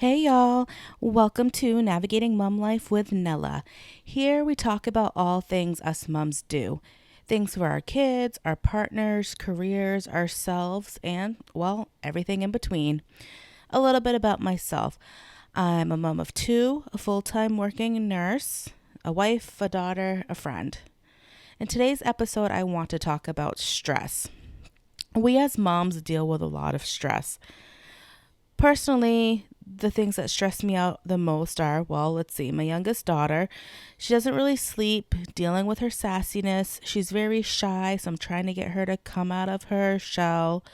Hey y'all, welcome to Navigating Mom Life with Nella. Here we talk about all things us mums do. Things for our kids, our partners, careers, ourselves, and, well, everything in between. A little bit about myself. I'm a mom of two, a full time working nurse, a wife, a daughter, a friend. In today's episode, I want to talk about stress. We as moms deal with a lot of stress. Personally, the things that stress me out the most are, well, let's see, my youngest daughter. She doesn't really sleep, dealing with her sassiness. She's very shy, so I'm trying to get her to come out of her shell.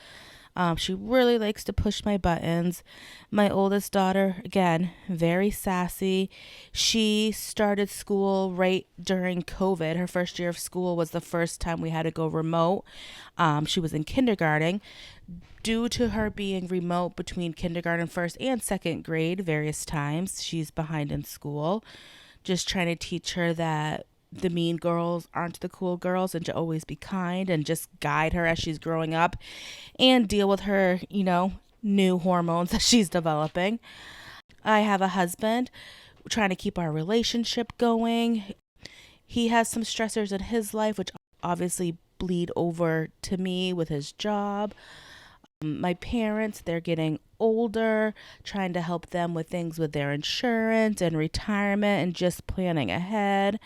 She really likes to push my buttons. My oldest daughter, again, very sassy. She started school right during COVID. Her first year of school was the first time we had to go remote. She was in kindergarten. Due to her being remote between kindergarten, first, and second grade, various times, she's behind in school. Just trying to teach her that the mean girls aren't the cool girls and to always be kind and just guide her as she's growing up and deal with her, new hormones that she's developing. I have a husband trying to keep our relationship going. He has some stressors in his life, which obviously bleed over to me with his job. My parents, they're getting older, trying to help them with things with their insurance and retirement and just planning ahead.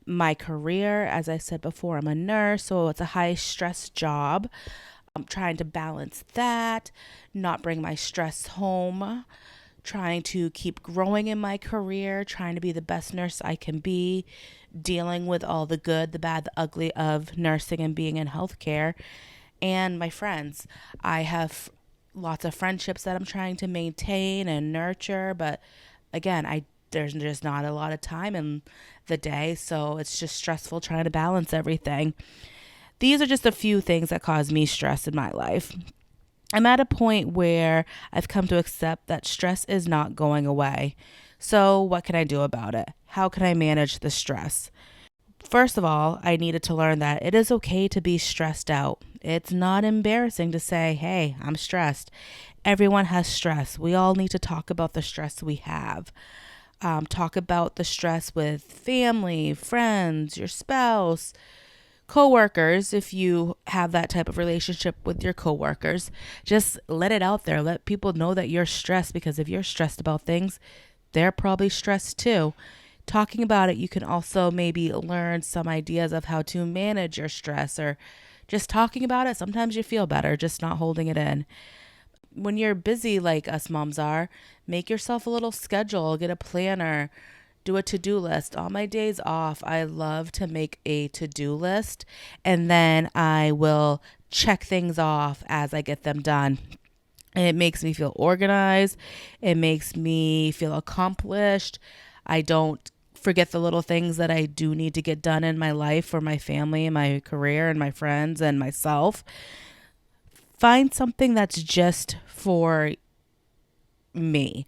My career, as I said before, I'm a nurse, so it's a high stress job. I'm trying to balance that, not bring my stress home, trying to keep growing in my career, trying to be the best nurse I can be, dealing with all the good, the bad, the ugly of nursing and being in healthcare, and my friends. I have lots of friendships that I'm trying to maintain and nurture, but again, I there's just not a lot of time in the day, so it's just stressful trying to balance everything. These are just a few things that cause me stress in my life. I'm at a point where I've come to accept that stress is not going away. So, what can I do about it? How can I manage the stress? First of all, I needed to learn that it is okay to be stressed out. It's not embarrassing to say, hey, I'm stressed. Everyone has stress. We all need to talk about the stress we have. Talk about the stress with family, friends, your spouse, coworkers. If you have that type of relationship with your coworkers, just let it out there. Let people know that you're stressed, because if you're stressed about things, they're probably stressed too. Talking about it, you can also maybe learn some ideas of how to manage your stress, or just talking about it. Sometimes you feel better just not holding it in. When you're busy like us moms are, make yourself a little schedule, get a planner, do a to-do list. On my days off, I love to make a to-do list, and then I will check things off as I get them done. And it makes me feel organized. It makes me feel accomplished. I don't forget the little things that I do need to get done in my life for my family and my career and my friends and myself. Find something that's just for me.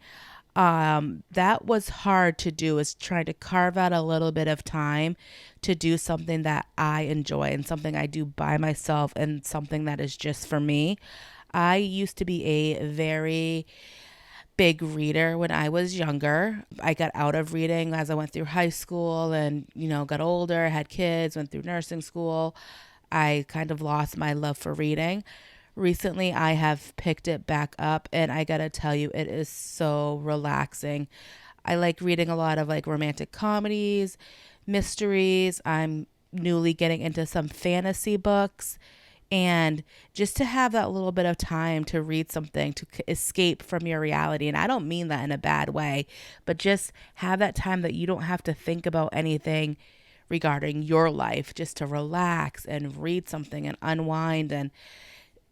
That was hard to do, is trying to carve out a little bit of time to do something that I enjoy and something I do by myself and something that is just for me. I used to be a very big reader when I was younger. I got out of reading as I went through high school and, got older, had kids, went through nursing school. I kind of lost my love for reading. Recently, I have picked it back up, and I gotta tell you, it is so relaxing. I like reading a lot of like romantic comedies, mysteries. I'm newly getting into some fantasy books, and just to have that little bit of time to read something to escape from your reality. And I don't mean that in a bad way, but just have that time that you don't have to think about anything regarding your life, just to relax and read something and unwind. And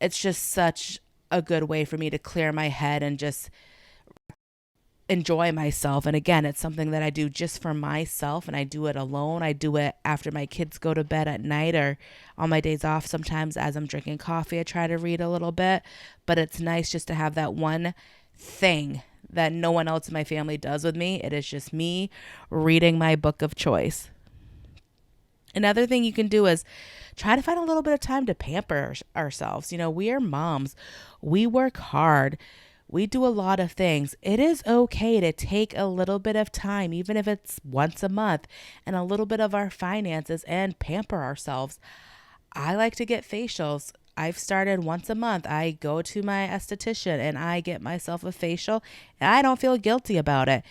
it's just such a good way for me to clear my head and just enjoy myself. And again, it's something that I do just for myself, and I do it alone. I do it after my kids go to bed at night, or on my days off. Sometimes as I'm drinking coffee, I try to read a little bit, but it's nice just to have that one thing that no one else in my family does with me. It is just me reading my book of choice. Another thing you can do is try to find a little bit of time to pamper ourselves. We are moms. We work hard. We do a lot of things. It is okay to take a little bit of time, even if it's once a month, and a little bit of our finances and pamper ourselves. I like to get facials. I've started once a month. I go to my esthetician and I get myself a facial, and I don't feel guilty about it.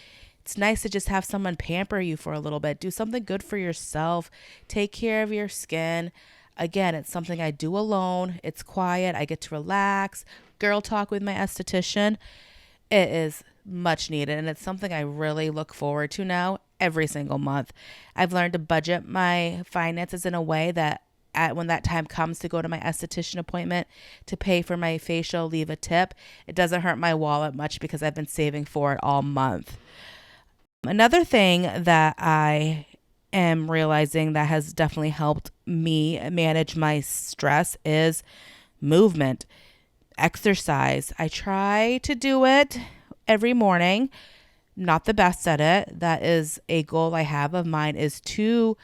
It's nice to just have someone pamper you for a little bit. Do something good for yourself. Take care of your skin. Again, it's something I do alone. It's quiet. I get to relax. Girl talk with my esthetician. It is much needed, and it's something I really look forward to now every single month. I've learned to budget my finances in a way that when that time comes to go to my esthetician appointment to pay for my facial, leave a tip, it doesn't hurt my wallet much because I've been saving for it all month. Another thing that I am realizing that has definitely helped me manage my stress is movement, exercise. I try to do it every morning. Not the best at it. That is a goal I have of mine, is to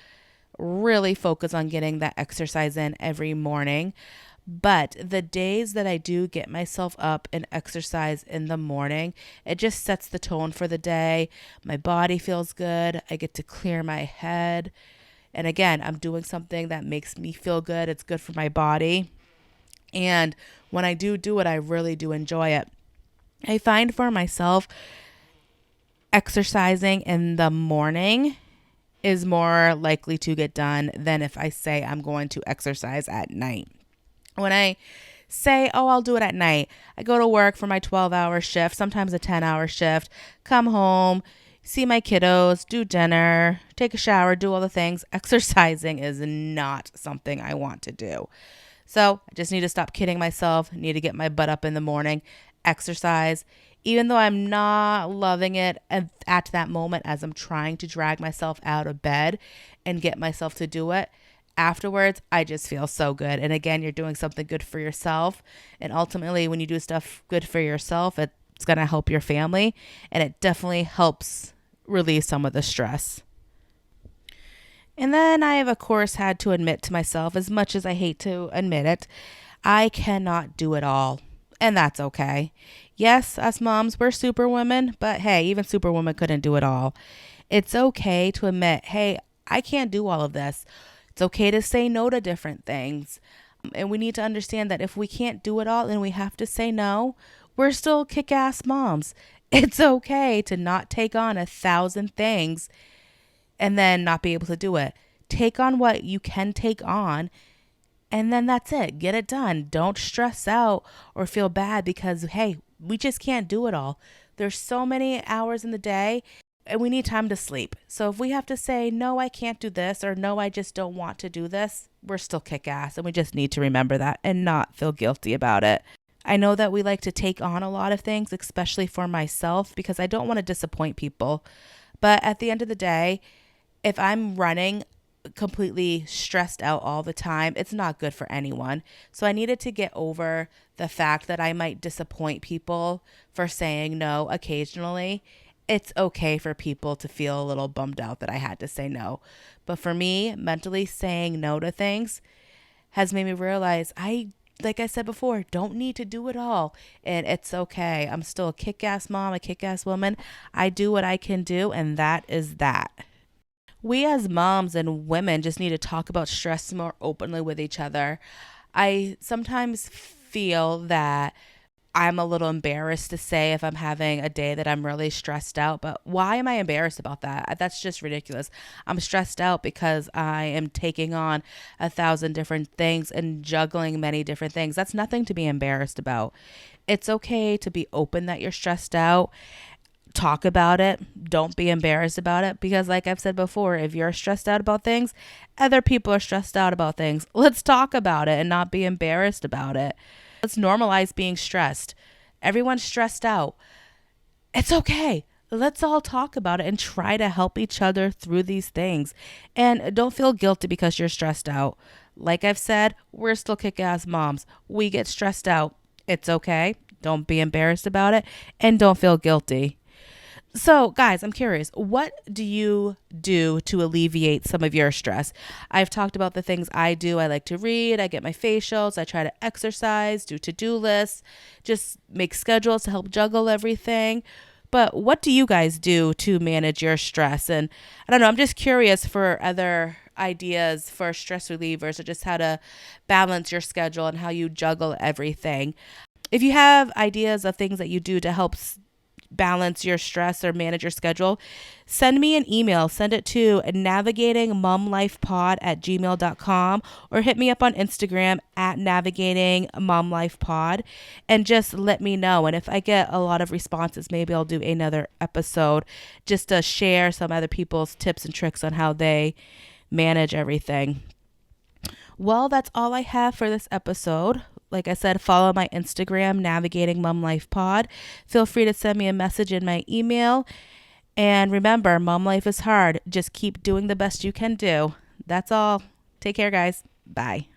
really focus on getting that exercise in every morning. But the days that I do get myself up and exercise in the morning, it just sets the tone for the day. My body feels good. I get to clear my head. And again, I'm doing something that makes me feel good. It's good for my body. And when I do it, I really do enjoy it. I find for myself exercising in the morning is more likely to get done than if I say I'm going to exercise at night. When I say, oh, I'll do it at night, I go to work for my 12-hour shift, sometimes a 10-hour shift, come home, see my kiddos, do dinner, take a shower, do all the things. Exercising is not something I want to do. So I just need to stop kidding myself, need to get my butt up in the morning, exercise. Even though I'm not loving it at that moment as I'm trying to drag myself out of bed and get myself to do it, afterwards, I just feel so good. And again, you're doing something good for yourself. And ultimately, when you do stuff good for yourself, it's going to help your family. And it definitely helps release some of the stress. And then I have, of course, had to admit to myself, as much as I hate to admit it, I cannot do it all. And that's okay. Yes, us moms, we're superwomen, but hey, even superwoman couldn't do it all. It's okay to admit, hey, I can't do all of this. It's okay to say no to different things. And we need to understand that if we can't do it all and we have to say no, we're still kick-ass moms. It's okay to not take on 1,000 things and then not be able to do it. Take on what you can take on, and then that's it. Get it done. Don't stress out or feel bad because, hey, we just can't do it all. There's so many hours in the day and we need time to sleep. So if we have to say, no, I can't do this, or no, I just don't want to do this, we're still kick ass. And we just need to remember that and not feel guilty about it. I know that we like to take on a lot of things, especially for myself, because I don't want to disappoint people. But at the end of the day, if I'm running completely stressed out all the time, it's not good for anyone. So I needed to get over the fact that I might disappoint people for saying no occasionally. It's okay for people to feel a little bummed out that I had to say no. But for me, mentally saying no to things has made me realize like I said before, don't need to do it all. And it's okay. I'm still a kick-ass mom, a kick-ass woman. I do what I can do, and that is that. We as moms and women just need to talk about stress more openly with each other. I sometimes feel that I'm a little embarrassed to say if I'm having a day that I'm really stressed out, but why am I embarrassed about that? That's just ridiculous. I'm stressed out because I am taking on 1,000 different things and juggling many different things. That's nothing to be embarrassed about. It's okay to be open that you're stressed out. Talk about it. Don't be embarrassed about it because, like I've said before, if you're stressed out about things, other people are stressed out about things. Let's talk about it and not be embarrassed about it. Let's normalize being stressed. Everyone's stressed out. It's okay. Let's all talk about it and try to help each other through these things. And don't feel guilty because you're stressed out. Like I've said, we're still kick-ass moms. We get stressed out. It's okay. Don't be embarrassed about it and don't feel guilty. So, guys, I'm curious, what do you do to alleviate some of your stress? I've talked about the things I do. I like to read, I get my facials, I try to exercise, do to do lists, just make schedules to help juggle everything. But what do you guys do to manage your stress? And I don't know, I'm just curious for other ideas for stress relievers or just how to balance your schedule and how you juggle everything. If you have ideas of things that you do to help balance your stress or manage your schedule, send me an email. Send it to navigatingmomlifepod@gmail.com or hit me up on Instagram at navigatingmomlifepod and just let me know. And if I get a lot of responses, maybe I'll do another episode just to share some other people's tips and tricks on how they manage everything. Well, that's all I have for this episode. Like I said, follow my Instagram, Navigating Mom Life Pod. Feel free to send me a message in my email. And remember, mom life is hard. Just keep doing the best you can do. That's all. Take care, guys. Bye.